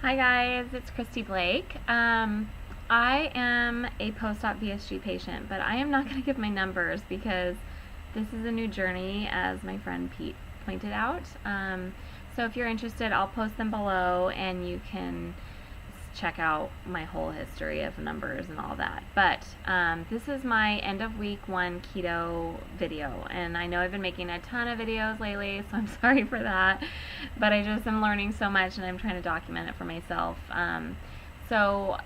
Hi guys, it's Christy Blake. I am a post-op VSG patient, but I am not going to give my numbers because this is a new journey, as my friend Pete pointed out. So if you're interested, I'll post them below and you can check out my whole history of numbers and all that. But this is my end of week 1 keto video, and I know I've been making a ton of videos lately, so I'm sorry for that, but I just am learning so much and I'm trying to document it for myself. So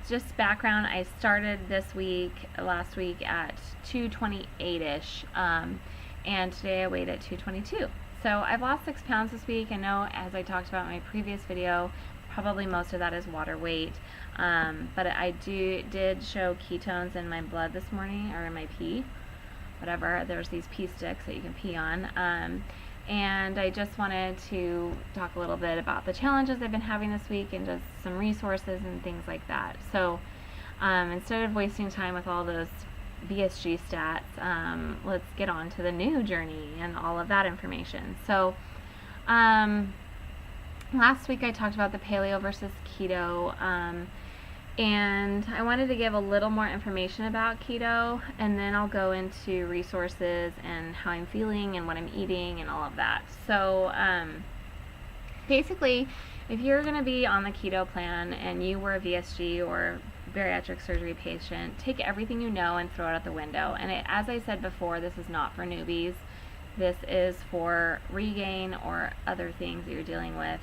just background, I started last week at 228-ish, and today I weighed at 222. So I've lost 6 pounds this week. I know, as I talked about in my previous video, probably most of that is water weight, but I did show ketones in my blood this morning, or in my pee, whatever. There's these pee sticks that you can pee on, and I just wanted to talk a little bit about the challenges I've been having this week and just some resources and things like that. So instead of wasting time with all those VSG stats, let's get on to the new journey and all of that information. So last week I talked about the paleo versus keto, and I wanted to give a little more information about keto, and then I'll go into resources and how I'm feeling and what I'm eating and all of that. So basically, if you're going to be on the keto plan and you were a VSG or bariatric surgery patient, take everything you know and throw it out the window. And as I said before, this is not for newbies. This is for regain or other things that you're dealing with.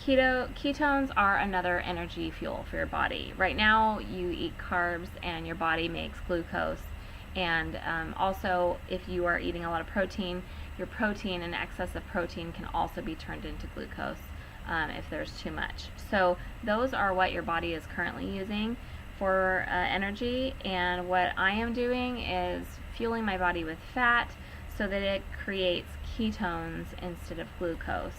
Ketones are another energy fuel for your body. Right now, you eat carbs and your body makes glucose. And also, if you are eating a lot of protein, your protein and excess of protein can also be turned into glucose if there's too much. So those are what your body is currently using for energy, and what I am doing is fueling my body with fat so that it creates ketones instead of glucose.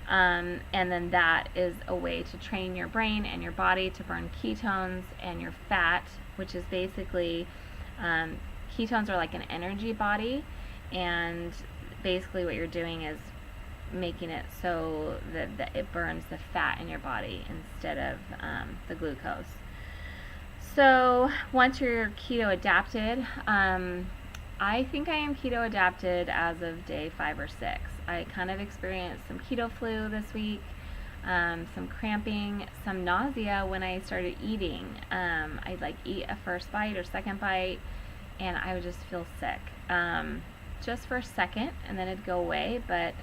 And then that is a way to train your brain and your body to burn ketones, and your fat, which is basically, ketones are like an energy body, and basically what you're doing is making it so that it burns the fat in your body instead of the glucose. So once you're keto adapted, I think I am keto adapted as of day 5 or 6. I kind of experienced some keto flu this week, some cramping, some nausea when I started eating. I'd like eat a first bite or second bite and I would just feel sick, just for a second, and then it'd go away, but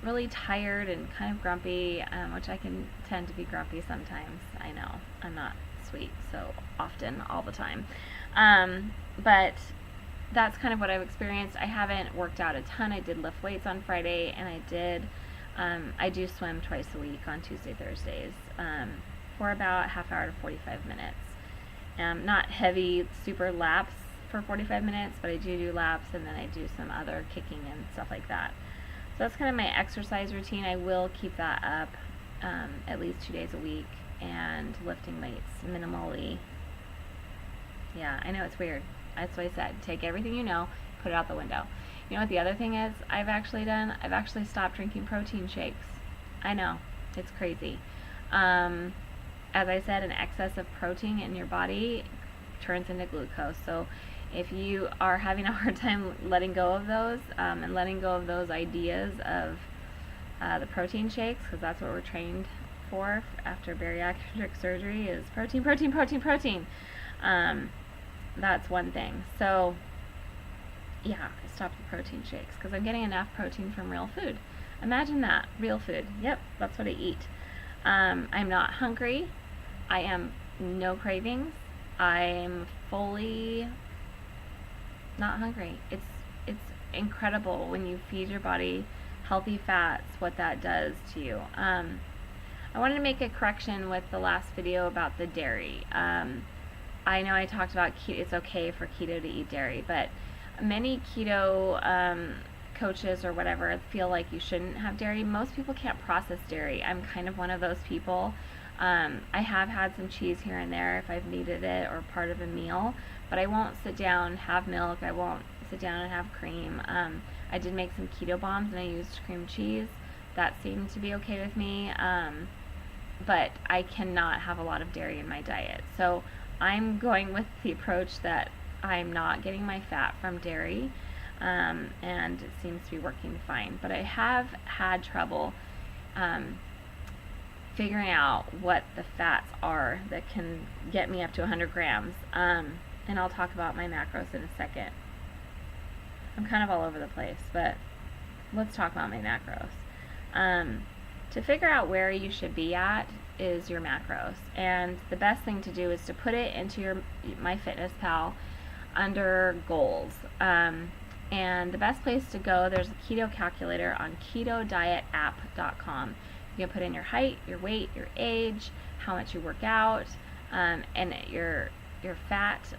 really tired and kind of grumpy, which I can tend to be grumpy sometimes. I know, I'm not sweet so often all the time, but that's kind of what I've experienced. I haven't worked out a ton. I did lift weights on Friday, and I do swim twice a week on Tuesday, Thursdays, for about half hour to 45 minutes. Not heavy, super laps for 45 minutes, but I do laps, and then I do some other kicking and stuff like that. So that's kind of my exercise routine. I will keep that up at least 2 days a week, and lifting weights minimally. Yeah, I know it's weird. That's what I said. Take everything you know, put it out the window. You know what the other thing is I've actually done? I've actually stopped drinking protein shakes. I know, it's crazy. As I said, an excess of protein in your body turns into glucose. So if you are having a hard time letting go of those, and letting go of those ideas of the protein shakes, because that's what we're trained for after bariatric surgery, is protein, protein, protein, protein. That's one thing. So yeah, I stopped the protein shakes because I'm getting enough protein from real food. Imagine that, real food. Yep, that's what I eat. I'm not hungry. I am no cravings. I'm fully not hungry. It's incredible when you feed your body healthy fats, what that does to you. I wanted to make a correction with the last video about the dairy. I know I talked about it's okay for keto to eat dairy, but many keto coaches or whatever feel like you shouldn't have dairy. Most people can't process dairy. I'm kind of one of those people. I have had some cheese here and there if I've needed it or part of a meal, but I won't sit down, have milk. I won't sit down and have cream. I did make some keto bombs and I used cream cheese. That seemed to be okay with me, but I cannot have a lot of dairy in my diet. So I'm going with the approach that I'm not getting my fat from dairy, and it seems to be working fine. But I have had trouble figuring out what the fats are that can get me up to 100 grams. And I'll talk about my macros in a second. I'm kind of all over the place, but let's talk about my macros. To figure out where you should be at is your macros, and the best thing to do is to put it into your MyFitnessPal under goals. And the best place to go, there's a keto calculator on ketodietapp.com. You can put in your height, your weight, your age, how much you work out, and your fat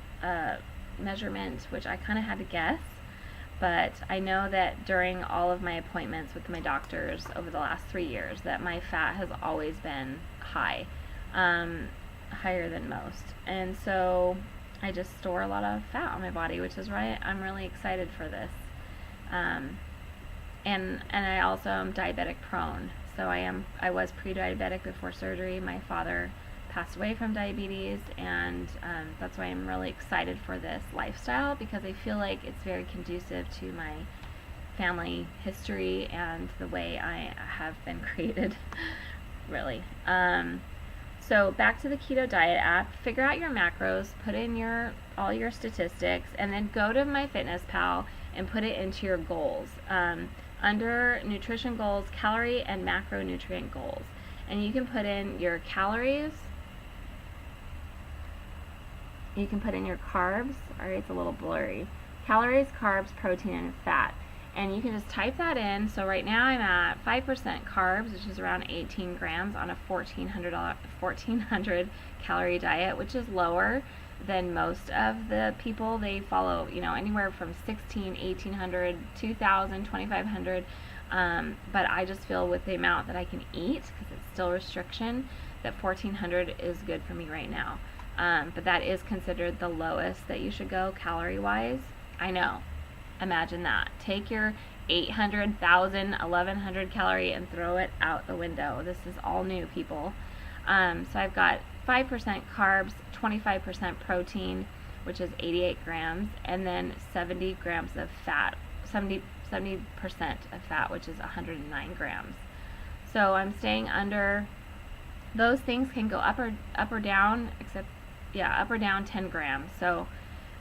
measurement, which I kind of had to guess. But I know that during all of my appointments with my doctors over the last 3 years that my fat has always been high, higher than most. And so I just store a lot of fat on my body, which is right. I'm really excited for this. And I also am diabetic prone. So I was pre-diabetic before surgery. My father passed away from diabetes, and that's why I'm really excited for this lifestyle, because I feel like it's very conducive to my family history and the way I have been created, really. So back to the Keto Diet app, figure out your macros, put in all your statistics, and then go to MyFitnessPal and put it into your goals. Under nutrition goals, calorie and macronutrient goals. And you can put in your calories, you can put in your carbs. Alright, it's a little blurry. Calories, carbs, protein, and fat. And you can just type that in. So right now I'm at 5% carbs, which is around 18 grams on a 1,400 calorie diet, which is lower than most of the people. They follow, anywhere from 1,600, 1,800, 2,000, 2,500. But I just feel with the amount that I can eat, because it's still restriction, that 1,400 is good for me right now. But that is considered the lowest that you should go calorie-wise. I know. Imagine that. Take your 800, 1,000, 1,100 calorie and throw it out the window. This is all new, people. So I've got 5% carbs, 25% protein, which is 88 grams, and then 70 grams of fat, 70% of fat, which is 109 grams. So I'm staying under. Those things can go up or down, up or down 10 grams. So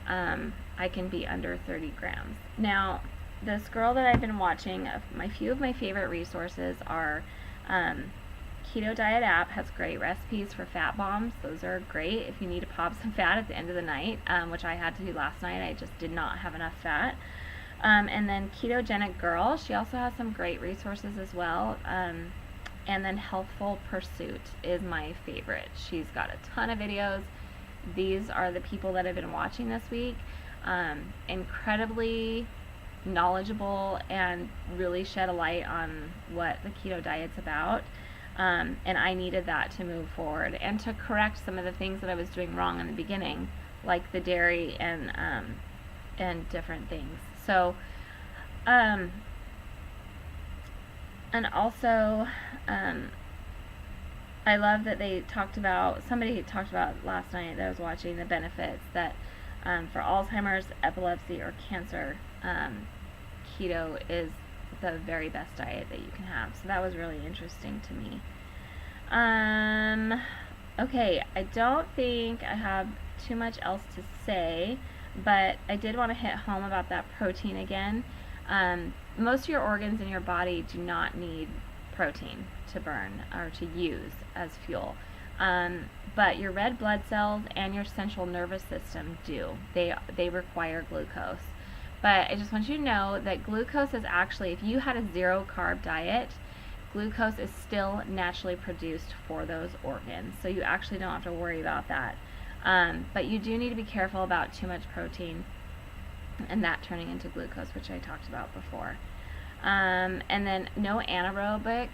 I can be under 30 grams. Now, this girl that I've been watching, few of my favorite resources are Keto Diet app has great recipes for fat bombs. Those are great if you need to pop some fat at the end of the night, which I had to do last night. I just did not have enough fat. And then Ketogenic Girl, she also has some great resources as well. And then Healthful Pursuit is my favorite. She's got a ton of videos. These are the people that I've been watching this week. Incredibly knowledgeable and really shed a light on what the keto diet's about. And I needed that to move forward and to correct some of the things that I was doing wrong in the beginning, like the dairy and different things. So, and also, I love that somebody talked about last night that I was watching, the benefits that for Alzheimer's, epilepsy, or cancer, keto is the very best diet that you can have. So that was really interesting to me. Okay, I don't think I have too much else to say, but I did want to hit home about that protein again. Most of your organs in your body do not need protein to burn or to use as fuel. But your red blood cells and your central nervous system do. They require glucose. But I just want you to know that glucose is actually, if you had a zero carb diet, glucose is still naturally produced for those organs. So you actually don't have to worry about that. But you do need to be careful about too much protein and that turning into glucose, which I talked about before. And then no anaerobic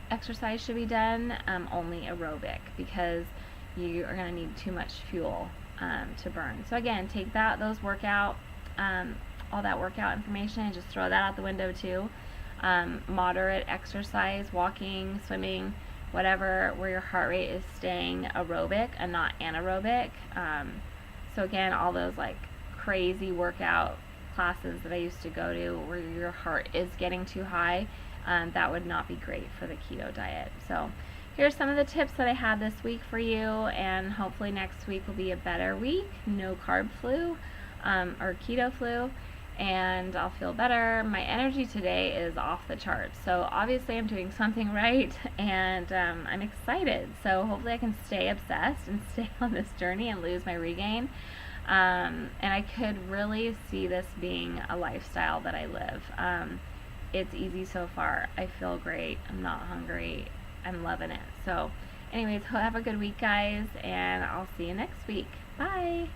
exercise should be done, only aerobic, because you are going to need too much fuel to burn. So again, take those workout all that workout information and just throw that out the window too. Moderate exercise, walking, swimming, whatever, where your heart rate is staying aerobic and not anaerobic. So again, all those like crazy workout classes that I used to go to where your heart is getting too high, that would not be great for the keto diet. So here's some of the tips that I had this week for you, and hopefully next week will be a better week. No carb flu, or keto flu, and I'll feel better. My energy today is off the charts, so obviously I'm doing something right, and I'm excited. So hopefully I can stay obsessed and stay on this journey and lose my regain. And I could really see this being a lifestyle that I live. It's easy so far. I feel great. I'm not hungry. I'm loving it. So anyways, have a good week, guys, and I'll see you next week. Bye.